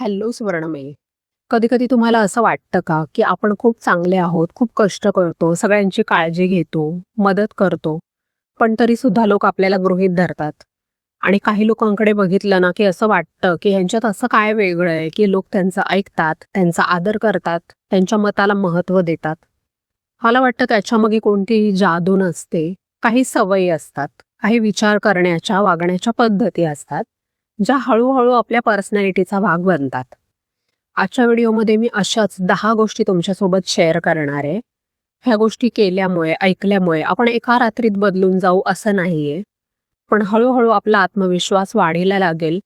Hello सुवर्णमयी. कधी-कधी तुम्हाला असं वाटतं का, की आपण खूप चांगले आहोत, खूप कष्ट करतो, सगळ्यांची काळजी घेतो, मदत करतो, पण तरीसुद्धा लोक आपल्याला गृहीत धरतात. आणि काही लोकांकडे बघितलं ना, की असं वाटतं, की ह्यांच्यात असं काय वेगळं आहे, की लोक त्यांचं ऐकतात, त्यांचा आदर करतात, त्यांच्या मताला महत्त्व देतात. मला वाटतं त्याच्यामागे कोणतीही जादू नसते. काही सवयी असतात, काही विचार करण्याच्या, वागण्याच्या पद्धती असतात, ज्या हळू आपल्या पर्सनॅलिटीचा भाग बनतात. आजच्या व्हिडिओमध्ये मी अशाच 10 गोष्टी तुमच्यासोबत शेअर करणार आहे. ह्या गोष्टी केल्यामुळे, ऐकल्यामुळे आपण एका रात्रीत बदलून जाऊ असं नाहीये. पण हळूहळू आपला आत्मविश्वास वाढीला लागेल,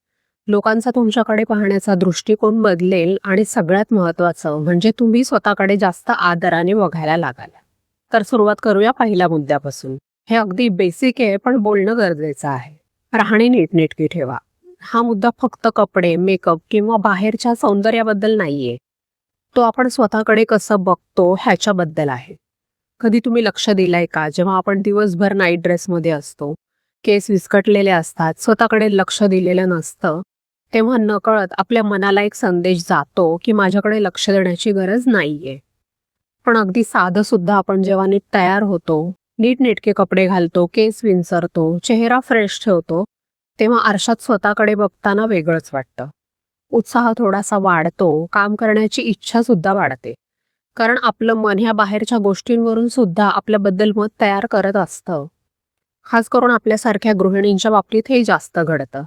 लोकांचा तुमच्याकडे पाहण्याचा दृष्टिकोन बदलेल आणि सगळ्यात महत्त्वाचं म्हणजे तुम्ही स्वतःकडे जास्त आदराने बघायला लागाल. तर सुरुवात करूया पहिल्या मुद्द्यापासून. हे अगदी बेसिक आहे पण बोलणं गरजेचं आहे. राहणी नीटनेटकी ठेवा. हा मुद्दा फक्त कपडे, मेकअप किंवा बाहेरच्या सौंदर्याबद्दल नाहीये. तो आपण स्वतःकडे कसं बघतो ह्याच्याबद्दल आहे. कधी तुम्ही लक्ष दिलंय का जेव्हा आपण दिवसभर नाईट ड्रेसमध्ये असतो, केस विस्कटलेले असतात, स्वतःकडे लक्ष दिलेलं नसतं, तेव्हा नकळत आपल्या मनाला एक संदेश जातो की माझ्याकडे लक्ष देण्याची गरज नाहीये. पण अगदी साधं सुद्धा आपण जेव्हा नीट तयार होतो, नीटनेटके कपडे घालतो, केस विंचरतो, चेहरा फ्रेश ठेवतो, तेव्हा आरशात स्वतःकडे बघताना वेगळंच वाटतं. उत्साह थोडासा वाढतो, काम करण्याची इच्छा सुद्धा वाढते. कारण आपलं मन ह्या बाहेरच्या गोष्टींवरून सुद्धा आपल्याबद्दल मत तयार करत असतं. खास करून आपल्यासारख्या गृहिणींच्या बाबतीत हे जास्त घडतं.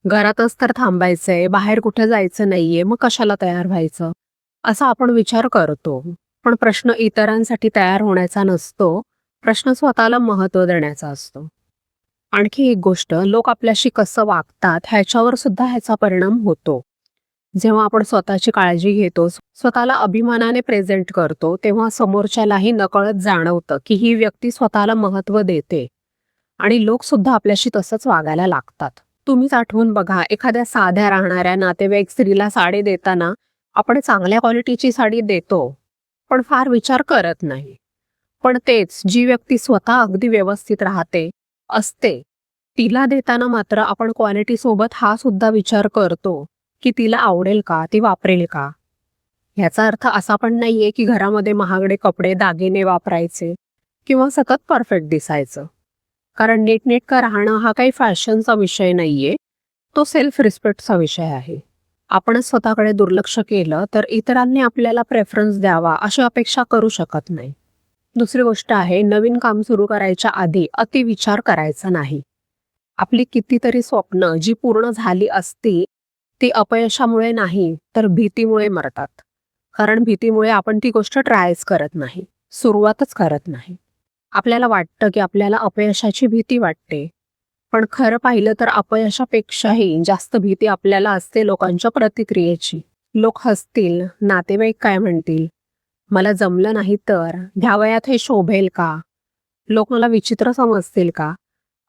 घरातच तर थांबायचंय, बाहेर कुठे जायचं नाहीये, मग कशाला तयार व्हायचं? असा आपण विचार करतो. पण प्रश्न इतरांसाठी तयार होण्याचा नसतो, प्रश्न स्वतःला महत्त्व देण्याचा असतो. आणखी एक गोष्ट, लोक आपल्याशी कसं वागतात ह्याच्यावर सुद्धा ह्याचा परिणाम होतो. जेव्हा आपण स्वतःची काळजी घेतो, स्वतःला अभिमानाने प्रेझेंट करतो, तेव्हा समोरच्यालाही नकळत जाणवतं की ही व्यक्ती स्वतःला महत्त्व देते आणि लोक सुद्धा आपल्याशी तसंच वागायला लागतात. तुम्हीच आठवून बघा, एखाद्या साध्या राहणाऱ्या नातेवाईक स्त्रीला साडी देताना आपण चांगल्या क्वालिटीची साडी देतो, पण फार विचार करत नाही. पण तेच जी व्यक्ती स्वतः अगदी व्यवस्थित राहते, असते, तिला देताना मात्र आपण क्वालिटी सोबत हा सुद्धा विचार करतो की तिला आवडेल का, ती वापरेल का. ह्याचा अर्थ असा पण नाहीये की घरामध्ये महागडे कपडे, दागिने वापरायचे किंवा सतत परफेक्ट दिसायचं. कारण नीटनेटकं राहणं हा काही फॅशनचा विषय नाहीये, तो सेल्फ रिस्पेक्टचा विषय आहे. आपणच स्वतःकडे दुर्लक्ष केलं तर इतरांनी आपल्याला प्रेफरन्स द्यावा अशी अपेक्षा करू शकत नाही. दुसरी गोष्ट आहे, नवीन काम सुरू करायच्या आधी अतिविचार करायचा नाही. आपली कितीतरी स्वप्न जी पूर्ण झाली असती, ती अपयशामुळे नाही तर भीतीमुळे मरतात. कारण भीतीमुळे आपण ती गोष्ट ट्रायच करत नाही, सुरुवातच करत नाही. आपल्याला वाटतं की आपल्याला अपयशाची भीती वाटते, पण खरं पाहिलं तर अपयशापेक्षाही जास्त भीती आपल्याला असते लोकांच्या प्रतिक्रियेची. लोक हसतील, नातेवाईक काय म्हणतील, मला जमलं नाही तर, ह्या वयात हे शोभेल का, लोक मला विचित्र समजतील का,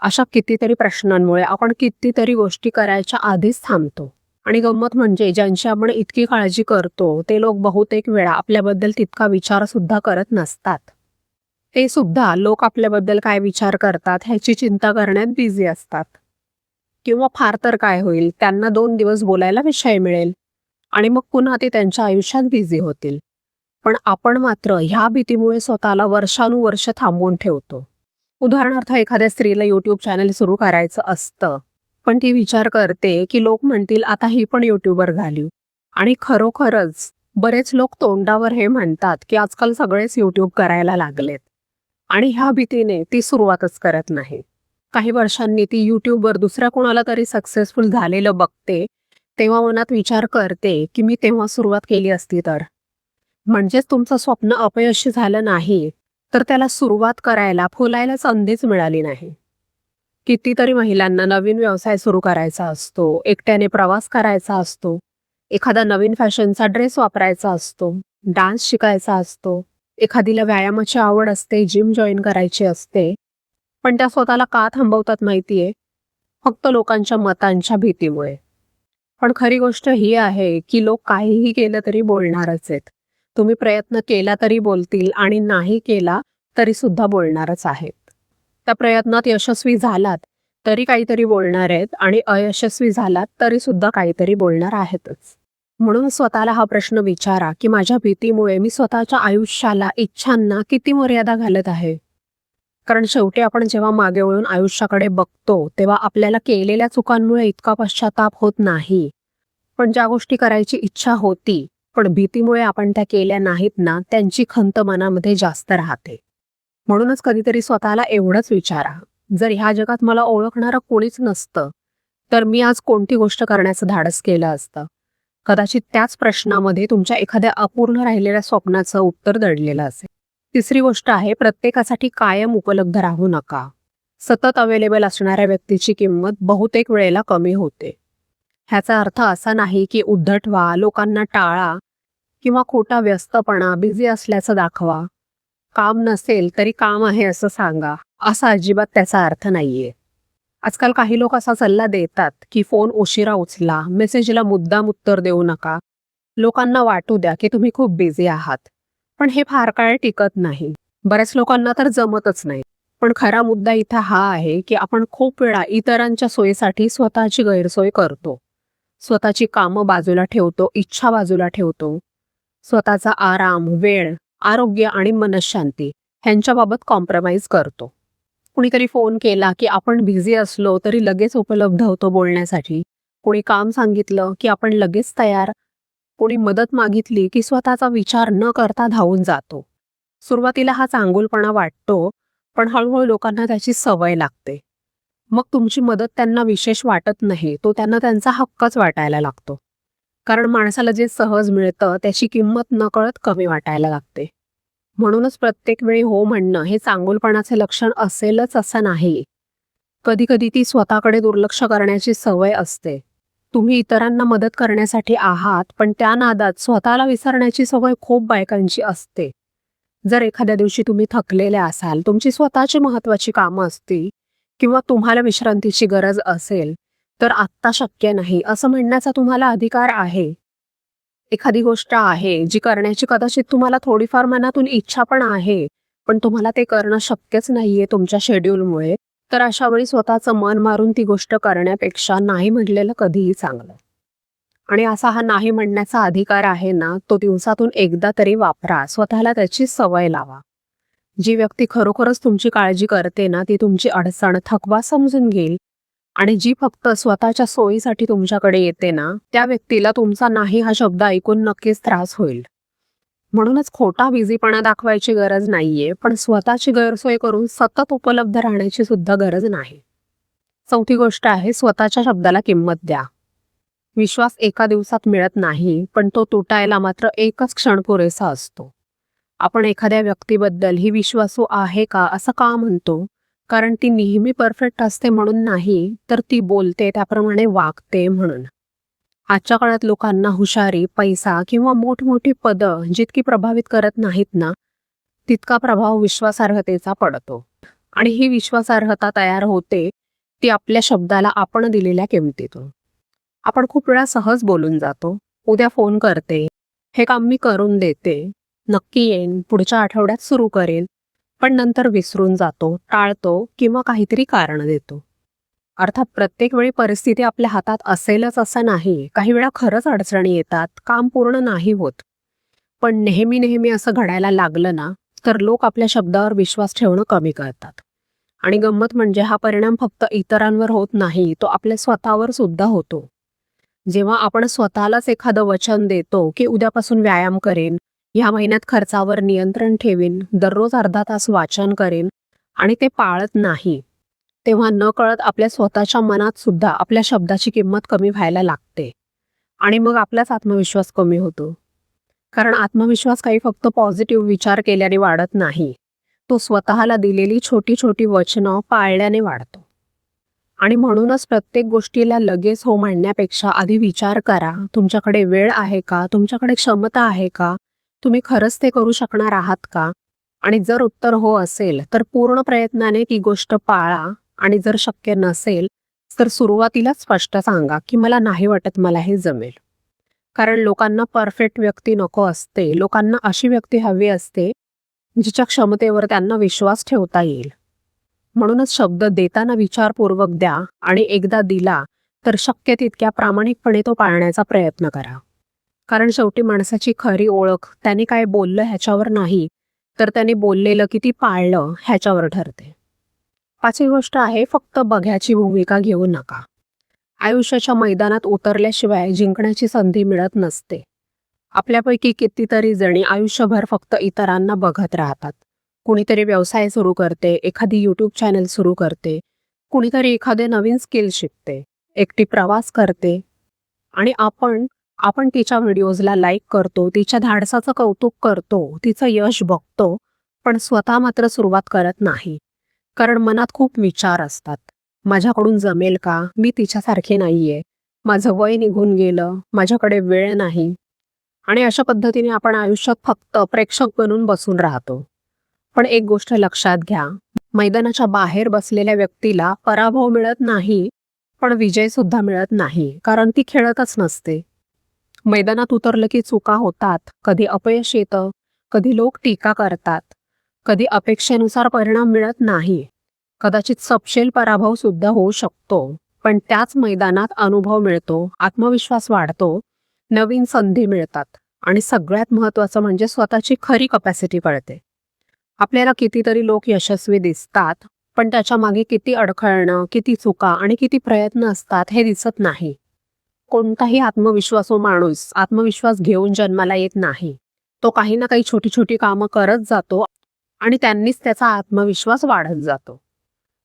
अशा कितीतरी प्रश्नांमुळे आपण कितीतरी गोष्टी करायच्या आधीच थांबतो. आणि गंमत म्हणजे ज्यांची आपण इतकी काळजी करतो ते लोक बहुतेक वेळा आपल्याबद्दल तितका विचार सुद्धा करत नसतात. ते सुद्धा लोक आपल्याबद्दल काय विचार करतात ह्याची चिंता करण्यात बिझी असतात. किंवा फार तर काय होईल, त्यांना 2 दिवस बोलायला विषय मिळेल आणि मग पुन्हा ते त्यांच्या आयुष्यात बिझी होतील. पण आपण मात्र ह्या भीतीमुळे स्वतःला वर्षानुवर्ष थांबवून ठेवतो. उदाहरणार्थ, एखाद्या स्त्रीला यूट्यूब चॅनल सुरू करायचं असतं, पण ती विचार करते की लोक म्हणतील आता ही पण यूट्यूबर झाली. आणि खरोखरच बरेच लोक तोंडावर हे म्हणतात की आजकाल सगळेच यूट्यूब करायला लागलेत. आणि ह्या भीतीने ती सुरुवातच करत नाही. काही वर्षांनी ती यूट्यूबवर दुसऱ्या कोणाला तरी सक्सेसफुल झालेलं बघते, तेव्हा मनात विचार करते की मी तेव्हा सुरुवात केली असती तर. म्हणजेच तुमचं स्वप्न अपयशी झालं नाही, तर त्याला सुरुवात करायला, फुलायला संधीच मिळाली नाही. कितीतरी महिलांना नवीन व्यवसाय सुरू करायचा असतो, एकट्याने प्रवास करायचा असतो, एखादा नवीन फॅशनचा ड्रेस वापरायचा असतो, डान्स शिकायचा असतो, एखादीला व्यायामाची आवड असते, जिम जॉईन करायची असते, पण त्या स्वतःला का थांबवतात माहितीये? फक्त लोकांच्या मतांच्या भीतीमुळे. पण खरी गोष्ट ही आहे की लोक काहीही केलं तरी बोलणारच आहेत. तुम्ही प्रयत्न केला तरी बोलतील आणि नाही केला तरी सुद्धा बोलणारच आहेत. त्या प्रयत्नात यशस्वी झालात तरी काहीतरी बोलणार आहेत आणि अयशस्वी झालात तरी सुद्धा काहीतरी बोलणार आहेतच. म्हणून स्वतःला हा प्रश्न विचारा की माझ्या भीतीमुळे मी स्वतःच्या आयुष्याला, इच्छांना किती मर्यादा घालत आहे. कारण शेवटी आपण जेव्हा मागे वळून आयुष्याकडे बघतो तेव्हा आपल्याला केलेल्या चुकांमुळे इतका पश्चाताप होत नाही. पण ज्या गोष्टी करायची इच्छा होती पण भीतीमुळे आपण त्या केल्या नाहीत ना, त्यांची खंत मनामध्ये जास्त राहते. म्हणूनच कधीतरी स्वतःला एवढंच विचारा, जर ह्या जगात मला ओळखणारं कोणीच नसतं तर मी आज कोणती गोष्ट करण्याचं धाडस केलं असतं. कदाचित त्याच प्रश्नामध्ये तुमच्या एखाद्या अपूर्ण राहिलेल्या स्वप्नाचं उत्तर दडलेलं असेल. तिसरी गोष्ट आहे, प्रत्येकासाठी कायम उपलब्ध राहू नका. सतत अवेलेबल असणाऱ्या व्यक्तीची किंमत बहुतेक वेळेला कमी होते. ह्याचा अर्थ असा नाही की उद्धट व्हा, लोकांना टाळा किंवा खोटा व्यस्तपणा, बिझी असल्याचं दाखवा. काम नसेल तरी काम आहे असं सांगा, असा अजिबात त्याचा अर्थ नाहीये. आजकाल काही लोक असा सल्ला देतात की फोन उशिरा उचला, मेसेजला मुद्दाम उत्तर देऊ नका, लोकांना वाटू द्या की तुम्ही खूप बिझी आहात. पण हे फार काळ टिकत नाही. बऱ्याच लोकांना तर जमतच नाही. पण खरा मुद्दा इथं हा आहे की आपण खूप वेळा इतरांच्या सोयीसाठी स्वतःची गैरसोय करतो. स्वतःची कामं बाजूला ठेवतो, इच्छा बाजूला ठेवतो. स्वतःचा आराम, वेळ, आरोग्य आणि मनःशांती ह्यांच्याबाबत कॉम्प्रोमाइज करतो. कुणीतरी फोन केला की आपण बिझी असलो तरी लगेच उपलब्ध होतो बोलण्यासाठी. कोणी काम सांगितलं की आपण लगेच तयार. कोणी मदत मागितली की स्वतःचा विचार न करता धावून जातो. सुरुवातीला हा चांगुलपणा वाटतो, पण हळूहळू लोकांना त्याची सवय लागते. मग तुमची मदत त्यांना विशेष वाटत नाही, तो त्यांना त्यांचा हक्कच वाटायला लागतो. कारण माणसाला जे सहज मिळतं त्याची किंमत नकळत कमी वाटायला लागते. म्हणूनच प्रत्येक वेळी हो म्हणणं हे चांगुलपणाचे लक्षण असेलच असं नाही. कधी कधी ती स्वतःकडे दुर्लक्ष करण्याची सवय असते. तुम्ही इतरांना मदत करण्यासाठी आहात, पण त्या नादात स्वतःला विसरण्याची सवय खूप बायकांची असते. जर एखाद्या दिवशी तुम्ही थकलेले असाल, तुमची स्वतःची महत्त्वाची कामं असतील किंवा तुम्हाला विश्रांतीची गरज असेल, तर आत्ता शक्य नाही असं म्हणण्याचा तुम्हाला अधिकार आहे. एखादी गोष्ट आहे जी करण्याची कदाचित तुम्हाला थोडीफार मनातून इच्छा पण आहे, पण तुम्हाला ते करणं शक्यच नाहीये तुमच्या शेड्यूलमुळे, तर अशा वेळी स्वतःचं मन मारून ती गोष्ट करण्यापेक्षा नाही म्हटलेलं कधीही चांगलं. आणि असा हा नाही म्हणण्याचा अधिकार आहे ना, तो दिवसातून एकदा तरी वापरा, स्वतःला त्याची सवय लावा. जी व्यक्ती खरोखरच तुमची काळजी करते ना, ती तुमची अडचण, थकवा समजून घेईल. आणि जी फक्त स्वतःच्या सोयीसाठी तुमच्याकडे येते ना, त्या व्यक्तीला तुमचा नाही हा शब्द ऐकून नक्कीच त्रास होईल. म्हणूनच खोटा बिझीपणा दाखवायची गरज नाहीये, पण स्वतःची गैरसोय करून सतत उपलब्ध राहण्याची सुद्धा गरज नाही. चौथी गोष्ट आहे, स्वतःच्या शब्दाला किंमत द्या. विश्वास एका दिवसात मिळत नाही, पण तो तुटायला मात्र एकच क्षण पुरेसा असतो. आपण एखाद्या व्यक्तीबद्दल ही विश्वासू आहे का असं का म्हणतो? कारण ती नेहमी परफेक्ट असते म्हणून नाही, तर ती बोलते त्याप्रमाणे वागते म्हणून. आजच्या काळात लोकांना हुशारी, पैसा किंवा मोठमोठी पदं जितकी प्रभावित करत नाहीत ना, तितका प्रभाव विश्वासार्हतेचा पडतो. आणि ही विश्वासार्हता तयार होते ती आपल्या शब्दाला आपण दिलेल्या किमतीतून. आपण खूप वेळा सहज बोलून जातो, उद्या फोन करते, हे काम मी करून देते, नक्की येईन, पुढच्या आठवड्यात सुरू करेन, पण नंतर विसरून जातो, टाळतो किंवा काहीतरी कारण देतो. अर्थात प्रत्येक वेळी परिस्थिती आपल्या हातात असेलच असं नाही. काही वेळा खरंच अडचणी येतात, काम पूर्ण नाही होत. पण नेहमी नेहमी असं घडायला लागलं ना, तर लोक आपल्या शब्दावर विश्वास ठेवणं कमी करतात. आणि गंमत म्हणजे हा परिणाम फक्त इतरांवर होत नाही, तो आपल्या स्वतःवर सुद्धा होतो. जेव्हा आपण स्वतःलाच एखादं वचन देतो की उद्यापासून व्यायाम करेन, ह्या महिन्यात खर्चावर नियंत्रण ठेवीन, दररोज अर्धा तास वाचन करेन आणि ते पाळत नाही, तेव्हा नकळत आपल्या स्वतःच्या मनात सुद्धा आपल्या शब्दाची किंमत कमी व्हायला लागते. आणि मग आपलाच आत्मविश्वास कमी होतो. कारण आत्मविश्वास काही फक्त पॉझिटिव्ह विचार केल्याने वाढत नाही, तो स्वतःला दिलेली छोटी छोटी वचनं पाळल्याने वाढतो. आणि म्हणूनच प्रत्येक गोष्टीला लगेच हो म्हणण्यापेक्षा आधी विचार करा, तुमच्याकडे वेळ आहे का, तुमच्याकडे क्षमता आहे का, तुम्ही खरंच ते करू शकणार आहात का. आणि जर उत्तर हो असेल तर पूर्ण प्रयत्नाने ती गोष्ट पाळा. आणि जर शक्य नसेल तर सुरुवातीलाच स्पष्ट सांगा की मला नाही वाटत मला हे जमेल. कारण लोकांना परफेक्ट व्यक्ती नको असते, लोकांना अशी व्यक्ती हवी असते जिच्या क्षमतेवर त्यांना विश्वास ठेवता येईल. म्हणूनच शब्द देताना विचारपूर्वक द्या आणि एकदा दिला तर शक्य तितक्या प्रामाणिकपणे तो पाळण्याचा प्रयत्न करा. कारण शेवटी माणसाची खरी ओळख त्याने काय बोललं ह्याच्यावर नाही, तर त्याने बोललेलं किती पाळलं ह्याच्यावर ठरते. 5वी गोष्ट आहे, फक्त बघ्याची भूमिका घेऊ नका. आयुष्याच्या मैदानात उतरल्याशिवाय जिंकण्याची संधी मिळत नसते. आपल्यापैकी कितीतरी जणी आयुष्यभर फक्त इतरांना बघत राहतात. कुणीतरी व्यवसाय सुरू करते, एखादी यूट्यूब चॅनल सुरू करते, कुणीतरी एखादे नवीन स्किल शिकते, एकटी प्रवास करते आणि आपण आपण तिच्या व्हिडिओजला लाईक करतो, तिच्या धाडसाचं कौतुक करतो, तिचं यश बघतो, पण स्वतः मात्र सुरुवात करत नाही. कारण मनात खूप विचार असतात. माझ्याकडून जमेल का? मी तिच्यासारखे नाहीये. माझं वय निघून गेलं, माझ्याकडे वेळ नाही. आणि अशा पद्धतीने आपण आयुष्यात फक्त प्रेक्षक बनून बसून राहतो. पण एक गोष्ट लक्षात घ्या, मैदानाच्या बाहेर बसलेल्या व्यक्तीला पराभव मिळत नाही, पण विजय सुद्धा मिळत नाही, कारण ती खेळतच नसते. मैदानात उतरलं की चुका होतात, कधी अपयश येतं, कधी लोक टीका करतात, कधी अपेक्षेनुसार परिणाम मिळत नाही, कदाचित सपशेल पराभव सुद्धा होऊ शकतो. पण त्याच मैदानात अनुभव मिळतो, आत्मविश्वास वाढतो, नवीन संधी मिळतात आणि सगळ्यात महत्त्वाचं म्हणजे स्वतःची खरी कपॅसिटी कळते. आपल्याला कितीतरी लोक यशस्वी दिसतात, पण त्याच्या मागे किती अडखळणं, किती चुका आणि किती प्रयत्न असतात हे दिसत नाही. कोणताही आत्मविश्वासू माणूस आत्मविश्वास घेऊन जन्माला येत नाही. तो काही ना काही छोटी छोटी कामं करत जातो आणि त्यांनीच त्याचा आत्मविश्वास वाढत जातो.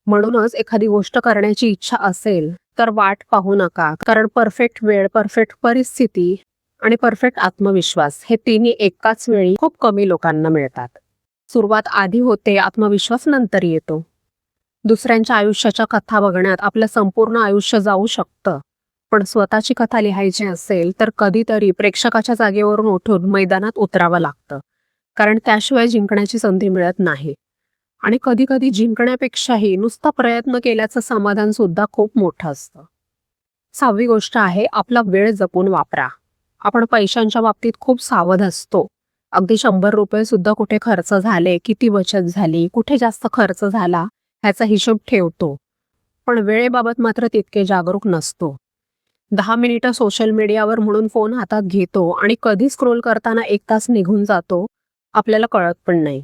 म्हणूनच एखादी गोष्ट करण्याची इच्छा असेल तर वाट पाहू नका, कारण परफेक्ट वेळ, परफेक्ट परिस्थिती आणि परफेक्ट आत्मविश्वास हे तिन्ही एकाच वेळी खूप कमी लोकांना मिळतात. सुरुवात आधी होते, आत्मविश्वास नंतर येतो. दुसऱ्यांच्या आयुष्याच्या कथा बघण्यात आपलं संपूर्ण आयुष्य जाऊ शकतं, पण स्वतःची कथा लिहायची असेल तर कधीतरी प्रेक्षकाच्या जागेवरून उठून मैदानात उतरावं लागतं, कारण त्याशिवाय जिंकण्याची संधी मिळत नाही. आणि कधी कधी जिंकण्यापेक्षाही नुसता प्रयत्न केल्याचं समाधान सुद्धा खूप मोठं असतं. 6वी गोष्ट आहे, आपला वेळ जपून वापरा. आपण पैशांच्या बाबतीत खूप सावध असतो. अगदी 100 रुपये सुद्धा कुठे खर्च झाले, किती बचत झाली, कुठे जास्त खर्च झाला ह्याचा हिशोब ठेवतो. पण वेळेबाबत मात्र तितके जागरूक नसतो. 10 मिनिटं सोशल मीडियावर म्हणून फोन हातात घेतो आणि कधी स्क्रोल करताना 1 तास निघून जातो, आपल्याला कळत पण नाही.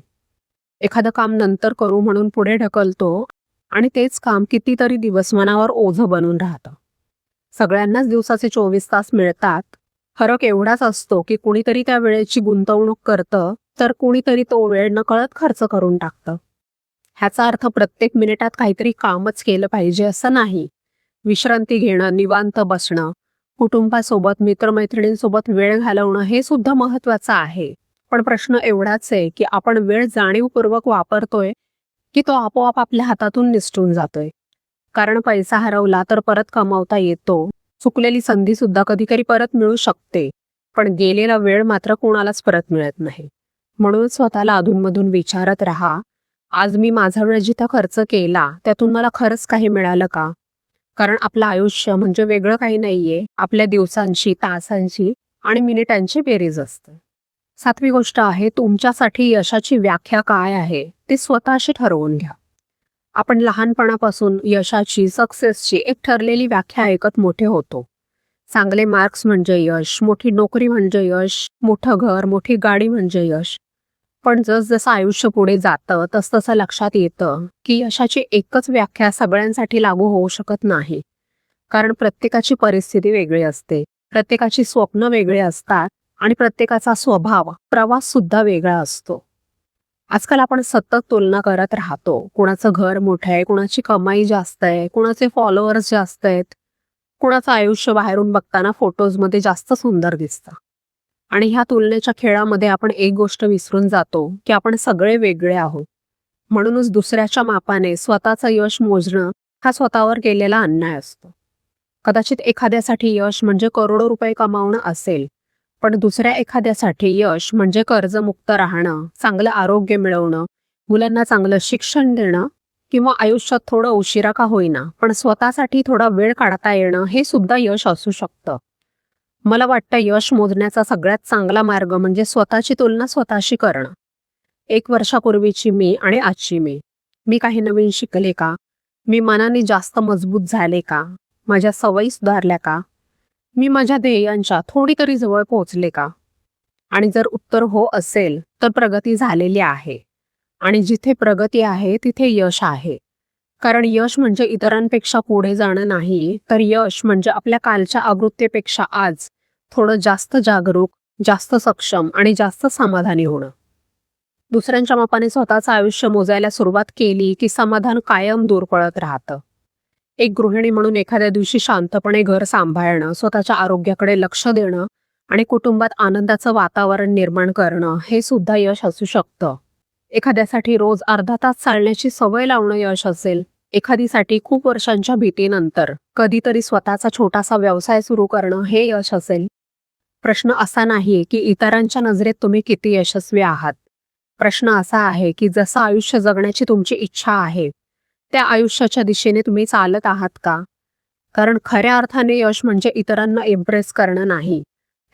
एखादं काम नंतर करू म्हणून पुढे ढकलतो आणि तेच काम कितीतरी दिवस मनावर ओझं बनून राहतं. सगळ्यांनाच दिवसाचे 24 तास मिळतात. फरक एवढाच असतो की कुणीतरी त्या वेळेची गुंतवणूक करतं, तर कुणीतरी तो वेळ नकळत खर्च करून टाकतं. ह्याचा अर्थ प्रत्येक मिनिटात काहीतरी कामच केलं पाहिजे असं नाही. विश्रांती घेणं, निवांत बसणं, कुटुंबासोबत, मित्रमैत्रिणींसोबत वेळ घालवणं हे सुद्धा महत्त्वाचं आहे. पण प्रश्न एवढाच आहे की आपण वेळ जाणीवपूर्वक वापरतोय की तो आपोआप आपल्या हातातून निसटून जातोय. कारण पैसा हरवला तर परत कमावता येतो, चुकलेली संधी सुद्धा कधी कधी परत मिळू शकते, पण गेलेला वेळ मात्र कोणालाच परत मिळत नाही. म्हणून स्वतःला अधूनमधून विचारत राहा, आज मी माझा वेळ जिथं खर्च केला त्यातून मला खरंच काही मिळालं का? कारण आपलं आयुष्य म्हणजे वेगळं काही नाहीये, आपल्या दिवसांची, तासांची आणि मिनिटांची बेरीज असते. 7वी गोष्ट आहे, तुमच्यासाठी यशाची व्याख्या काय आहे ते स्वतःशी ठरवून घ्या. आपण लहानपणापासून यशाची, सक्सेसची एक ठरलेली व्याख्या ऐकत मोठे होतो. चांगले मार्क्स म्हणजे यश, मोठी नोकरी म्हणजे यश, मोठं घर, मोठी गाडी म्हणजे यश. पण जसजसं आयुष्य पुढे जातं तसतसं लक्षात येतं की यशाची एकच व्याख्या सगळ्यांसाठी लागू होऊ शकत नाही. कारण प्रत्येकाची परिस्थिती वेगळी असते, प्रत्येकाची स्वप्न वेगळी असतात आणि प्रत्येकाचा स्वभाव, प्रवास सुद्धा वेगळा असतो. आजकाल आपण सतत तुलना करत राहतो. कुणाचं घर मोठं आहे, कुणाची कमाई जास्त आहे, कुणाचे फॉलोअर्स जास्त आहेत, कुणाचं आयुष्य बाहेरून बघताना फोटोजमध्ये जास्त सुंदर दिसतं. आणि ह्या तुलनेच्या खेळामध्ये आपण एक गोष्ट विसरून जातो की आपण सगळे वेगळे आहोत. म्हणूनच दुसऱ्याच्या मापाने स्वतःचं यश मोजणं हा स्वतःवर केलेला अन्याय असतो. कदाचित एखाद्यासाठी यश म्हणजे करोडो रुपये कमावणं असेल, पण दुसऱ्या एखाद्यासाठी यश म्हणजे कर्जमुक्त राहणं, चांगलं आरोग्य मिळवणं, मुलांना चांगलं शिक्षण देणं किंवा आयुष्यात थोडं उशिरा का होईना पण स्वतःसाठी थोडा वेळ काढता येणं हे सुद्धा यश असू शकतं. मला वाटतं यश मोजण्याचा सगळ्यात चांगला मार्ग म्हणजे स्वतःची तुलना स्वतःशी करणं. 1 वर्षापूर्वीची मी आणि आजची मी काही नवीन शिकले का? मी मनाने जास्त मजबूत झाले का? माझ्या सवयी सुधारल्या का? मी माझ्या ध्येयांच्या थोडी तरी जवळ पोहोचले का? आणि जर उत्तर हो असेल, तर प्रगती झालेली आहे. आणि जिथे प्रगती आहे, तिथे यश आहे. कारण यश म्हणजे इतरांपेक्षा पुढे जाणं नाही, तर यश म्हणजे आपल्या कालच्या आवृत्तीपेक्षा आज थोडं जास्त जागरूक, जास्त सक्षम आणि जास्त समाधानी होणं. दुसऱ्यांच्या मापाने स्वतःचं आयुष्य मोजायला सुरुवात केली, की समाधान कायम दूर पळत राहतं. एक गृहिणी म्हणून एखाद्या दिवशी शांतपणे घर सांभाळणं, स्वतःच्या आरोग्याकडे लक्ष देणं आणि कुटुंबात आनंदाचं वातावरण निर्माण करणं हे सुद्धा यश असू शकतं. एखाद्यासाठी रोज अर्धा तास चालण्याची सवय लावणं यश असेल. एखादीसाठी खूप वर्षांच्या भीतीनंतर कधीतरी स्वतःचा छोटासा व्यवसाय सुरू करणं हे यश असेल. प्रश्न असा नाहीये की इतरांच्या नजरेत तुम्ही किती यशस्वी आहात. प्रश्न असा आहे की जसं आयुष्य जगण्याची तुमची इच्छा आहे, त्या आयुष्याच्या दिशेने तुम्ही चालत आहात का? कारण खऱ्या अर्थाने यश म्हणजे इतरांना इम्प्रेस करणं नाही.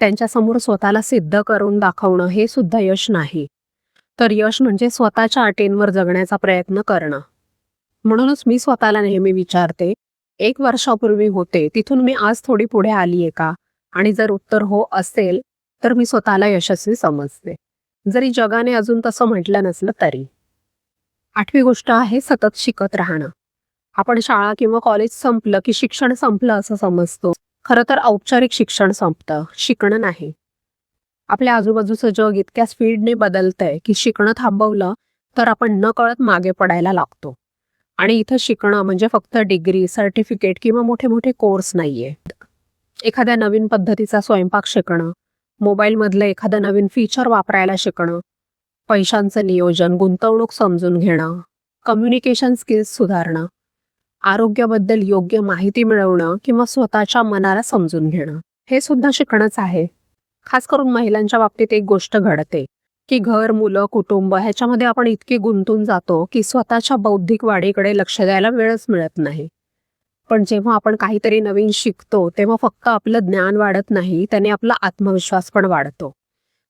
त्यांच्यासमोर स्वतःला सिद्ध करून दाखवणं हे सुद्धा यश नाही. तर यश म्हणजे स्वतःच्या अटींवर जगण्याचा प्रयत्न करणं. म्हणूनच मी स्वतःला नेहमी विचारते, 1 वर्षापूर्वी होते तिथून मी आज थोडी पुढे आलीये का? आणि जर उत्तर हो असेल, तर मी स्वतःला यशस्वी समजते. जरी जगाने अजून तसं म्हटलं नसलं तरी. 8वी गोष्ट आहे सतत शिकत राहणं. आपण शाळा किंवा कॉलेज संपलं की शिक्षण संपलं असं समजतो. खरं तर औपचारिक शिक्षण संपतं, शिकणं नाही. आपल्या आजूबाजूचं जग इतक्या स्पीडने बदलतंय की शिकणं थांबवलं तर आपण नकळत मागे पडायला लागतो. आणि इथं शिकणं म्हणजे फक्त डिग्री, सर्टिफिकेट किंवा मोठे मोठे कोर्स नाहीये. एखाद्या नवीन पद्धतीचा स्वयंपाक शिकणं, मोबाईलमधलं एखादं नवीन फीचर वापरायला शिकणं, पैशांचं नियोजन, गुंतवणूक समजून घेणं, कम्युनिकेशन स्किल्स सुधारणं, आरोग्याबद्दल योग्य माहिती मिळवणं किंवा स्वतःच्या मनाला समजून घेणं, हे सुद्धा शिकणंच आहे. खास करून महिलांच्या बाबतीत एक गोष्ट घडते की घर, मुलं, कुटुंब ह्याच्यामध्ये आपण इतके गुंतून जातो की स्वतःच्या बौद्धिक वाढीकडे लक्ष द्यायला वेळच मिळत नाही. पण जेव्हा आपण काहीतरी नवीन शिकतो, तेव्हा फक्त आपलं ज्ञान वाढत नाही, त्याने आपला आत्मविश्वास पण वाढतो.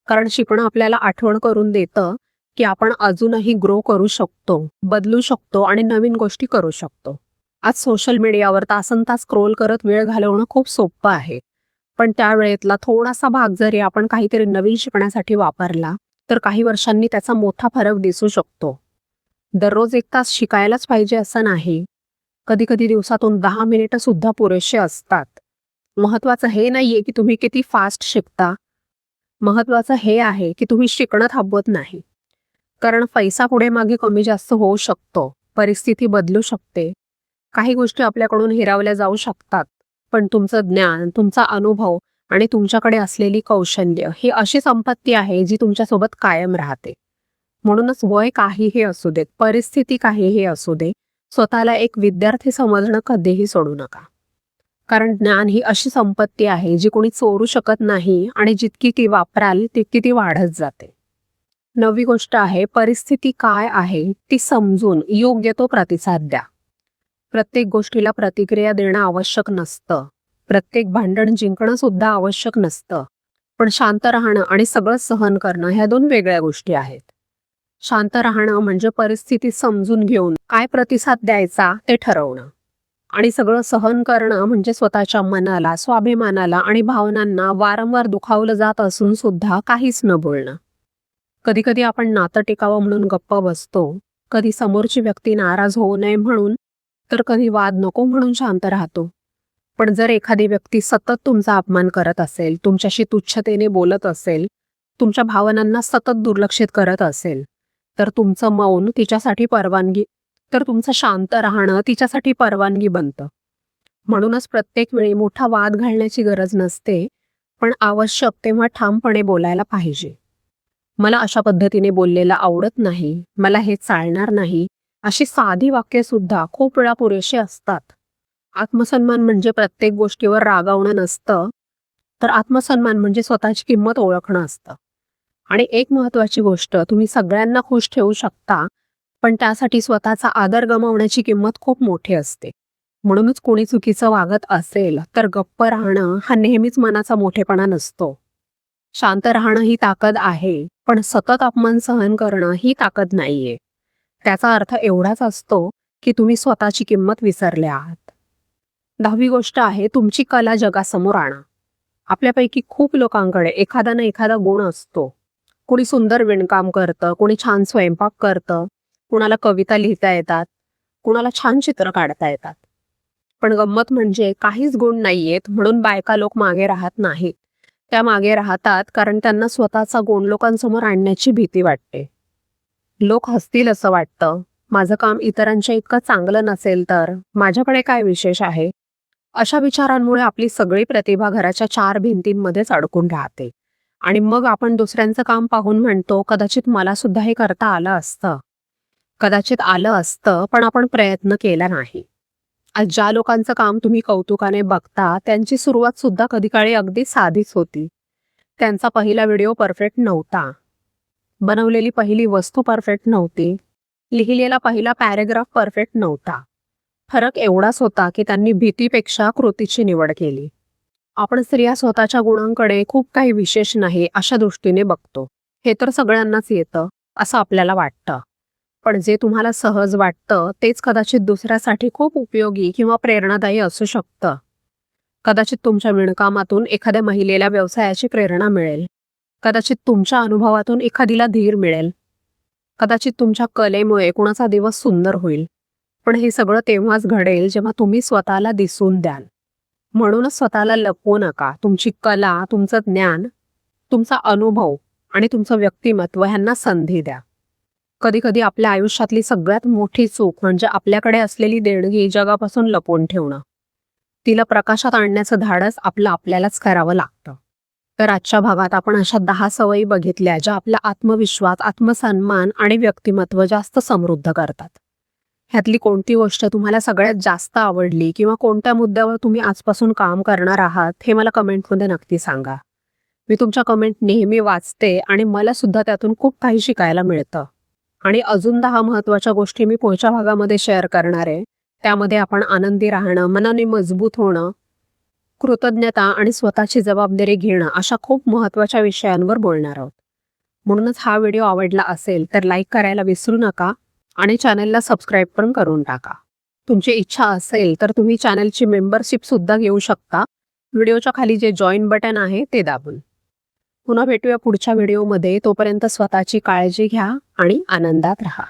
कारण शिकणं आपल्याला आठवण करून देतं की आपण अजूनही ग्रो करू शकतो, बदलू शकतो आणि नवीन गोष्टी करू शकतो. आज सोशल मीडियावर तासनतास स्क्रोल करत वेळ घालवणं खूप सोपं आहे. पण त्या वेळेतला थोडासा भाग जरी आपण काहीतरी नवीन शिकण्यासाठी वापरला, तर काही वर्षांनी त्याचा मोठा फरक दिसू शकतो. दररोज 1 तास शिकायलाच पाहिजे असं नाही. कधी कधी दिवसातून 10 मिनिटं सुद्धा पुरेसे असतात. महत्वाचं हे नाहीये की तुम्ही किती फास्ट शिकता. महत्वाचं हे आहे की तुम्ही शिकणं थांबवत नाही. कारण पैसा पुढे मागे कमी जास्त होऊ शकतो, परिस्थिती बदलू शकते, काही गोष्टी आपल्याकडून हिरावल्या जाऊ शकतात. पण तुमचं ज्ञान, तुमचा अनुभव आणि तुमच्याकडे असलेली कौशल्य ही अशी संपत्ती आहे जी तुमच्यासोबत कायम राहते. म्हणूनच वय काहीही असू देत, परिस्थिती काहीही असू दे, स्वतःला एक विद्यार्थी समजणं कधीही सोडू नका. कारण ज्ञान ही अशी संपत्ती आहे जी कोणी चोरू शकत नाही आणि जितकी ती वापराल तितकी ती वाढत जाते. 9वी गोष्ट आहे परिस्थिती काय आहे ती समजून योग्य तो प्रतिसाद द्या. प्रत्येक गोष्टीला प्रतिक्रिया देणं आवश्यक नसतं. प्रत्येक भांडण जिंकणं सुद्धा आवश्यक नसतं. पण शांत राहणं आणि सगळं सहन करणं ह्या 2 वेगळ्या गोष्टी आहेत. शांत राहणं म्हणजे परिस्थिती समजून घेऊन काय प्रतिसाद द्यायचा ते ठरवणं. आणि सगळं सहन करणं म्हणजे स्वतःच्या मनाला, स्वाभिमानाला आणि भावनांना वारंवार दुखावलं जात असून सुद्धा काहीच न बोलणं. कधी कधी आपण नातं टिकावं म्हणून गप्प बसतो, कधी समोरची व्यक्ती नाराज होऊ नये म्हणून, तर कधी वाद नको म्हणून शांत राहतो. पण जर एखादी व्यक्ती सतत तुमचा अपमान करत असेल, तुमच्याशी तुच्छतेने बोलत असेल, तुमच्या भावनांना सतत दुर्लक्षित करत असेल, तर तुमचं मौन तिच्यासाठी परवानगी तर तुमचं शांत राहणं तिच्यासाठी परवानगी बनतं. म्हणूनच प्रत्येक वेळी मोठा वाद घालण्याची गरज नसते, पण आवश्यक तेव्हा ठामपणे बोलायला पाहिजे. मला अशा पद्धतीने बोललेलं आवडत नाही, मला हे चालणार नाही, अशी साधी वाक्य सुद्धा खूप वेळा पुरेशी असतात. आत्मसन्मान म्हणजे प्रत्येक गोष्टीवर रागावणं नसतं, तर आत्मसन्मान म्हणजे स्वतःची किंमत ओळखणं असतं. आणि एक महत्वाची गोष्ट, तुम्ही सगळ्यांना खुश ठेवू शकता, पण त्यासाठी स्वतःचा आदर गमावण्याची किंमत खूप मोठी असते. म्हणूनच कोणी चुकीचं वागत असेल तर गप्प राहणं हा नेहमीच मनाचा मोठेपणा नसतो. शांत राहणं ही ताकद आहे, पण सतत अपमान सहन करणं ही ताकद नाहीये. त्याचा अर्थ एवढाच असतो की तुम्ही स्वतःची किंमत विसरले आहात. 10वी गोष्ट आहे तुमची कला जगासमोर आणा. आपल्यापैकी खूप लोकांकडे एखादा ना एखादा गुण असतो. कुणी सुंदर विणकाम करतं, कुणी छान स्वयंपाक करतं, कुणाला कविता लिहिता येतात, कुणाला छान चित्र काढता येतात. पण गंमत म्हणजे काहीच गुण नाहीयेत म्हणून बायका लोक मागे राहत नाहीत. त्या मागे राहतात कारण त्यांना स्वतःचा गुण लोकांसमोर आणण्याची भीती वाटते. लोक हसतील असं वाटतं. माझं काम इतरांच्या इतकं चांगलं नसेल तर माझ्याकडे काय विशेष आहे? अशा विचारांमुळे आपली सगळी प्रतिभा घराच्या 4 भिंतींमध्येच अडकून राहते. आणि मग आपण दुसऱ्यांचं काम पाहून म्हणतो, कदाचित मला सुद्धा हे करता आलं असतं. कदाचित आलं असतं, पण आपण प्रयत्न केला नाही. आज ज्या लोकांचं काम तुम्ही कौतुकाने बघता, त्यांची सुरुवात सुद्धा कधी काळी अगदी साधीच होती. त्यांचा पहिला व्हिडिओ परफेक्ट नव्हता. बनवलेली पहिली वस्तू परफेक्ट नव्हती. लिहिलेला पहिला पॅरेग्राफ परफेक्ट नव्हता. फरक एवढाच होता की त्यांनी भीतीपेक्षा कृतीची निवड केली. आपण स्त्रिया स्वतःच्या गुणांकडे खूप काही विशेष नाही अशा दृष्टीने बघतो. हे तर सगळ्यांनाच येतं असं आपल्याला वाटतं. पण जे तुम्हाला सहज वाटतं तेच कदाचित दुसऱ्यासाठी खूप उपयोगी किंवा प्रेरणादायी असू शकतं. कदाचित तुमच्या विणकामातून एखाद्या महिलेला व्यवसायाची प्रेरणा मिळेल. कदाचित तुमच्या अनुभवातून एखादीला धीर मिळेल. कदाचित तुमच्या कलेमुळे कुणाचा दिवस सुंदर होईल. पण हे सगळं तेव्हाच घडेल जेव्हा तुम्ही स्वतःला दिसून द्याल. म्हणूनच स्वतःला लपवू नका. तुमची कला, तुमचं ज्ञान, तुमचा अनुभव आणि तुमचं व्यक्तिमत्व ह्यांना संधी द्या. कधी कधी आपल्या आयुष्यातली सगळ्यात मोठी चूक म्हणजे आपल्याकडे असलेली देणगी जगापासून लपवून ठेवणं. तिला प्रकाशात आणण्याचं धाडस आपल्यालाच करावं लागतं. तर आजच्या भागात आपण अशा 10 सवयी बघितल्या ज्या आपला आत्मविश्वास, आत्मसन्मान आणि व्यक्तिमत्व जास्त समृद्ध करतात. ह्यातली कोणती गोष्ट तुम्हाला सगळ्यात जास्त आवडली किंवा कोणत्या मुद्द्यावर तुम्ही आजपासून काम करणार आहात हे मला कमेंटमध्ये नक्की सांगा. मी तुमच्या कमेंट नेहमी वाचते आणि मला सुद्धा त्यातून खूप काही शिकायला मिळतं. आणि अजून 10 महत्त्वाच्या गोष्टी मी पुढच्या भागामध्ये शेअर करणार आहे. त्यामध्ये आपण आनंदी राहणं, मनाने मजबूत होणं, कृतज्ञता आणि स्वतःची जबाबदारी घेणं अशा खूप महत्त्वाच्या विषयांवर बोलणार आहोत. म्हणूनच हा व्हिडिओ आवडला असेल तर लाईक करायला विसरू नका आणि चॅनलला सबस्क्राईब पण करून टाका. तुमची इच्छा असेल तर तुम्ही चॅनलची मेंबरशिप सुद्धा घेऊ शकता. व्हिडिओच्या खाली जे जॉईन बटन आहे ते दाबून. पुन्हा भेटूया पुढच्या व्हिडिओमध्ये. तोपर्यंत स्वतःची काळजी घ्या आणि आनंदात राहा.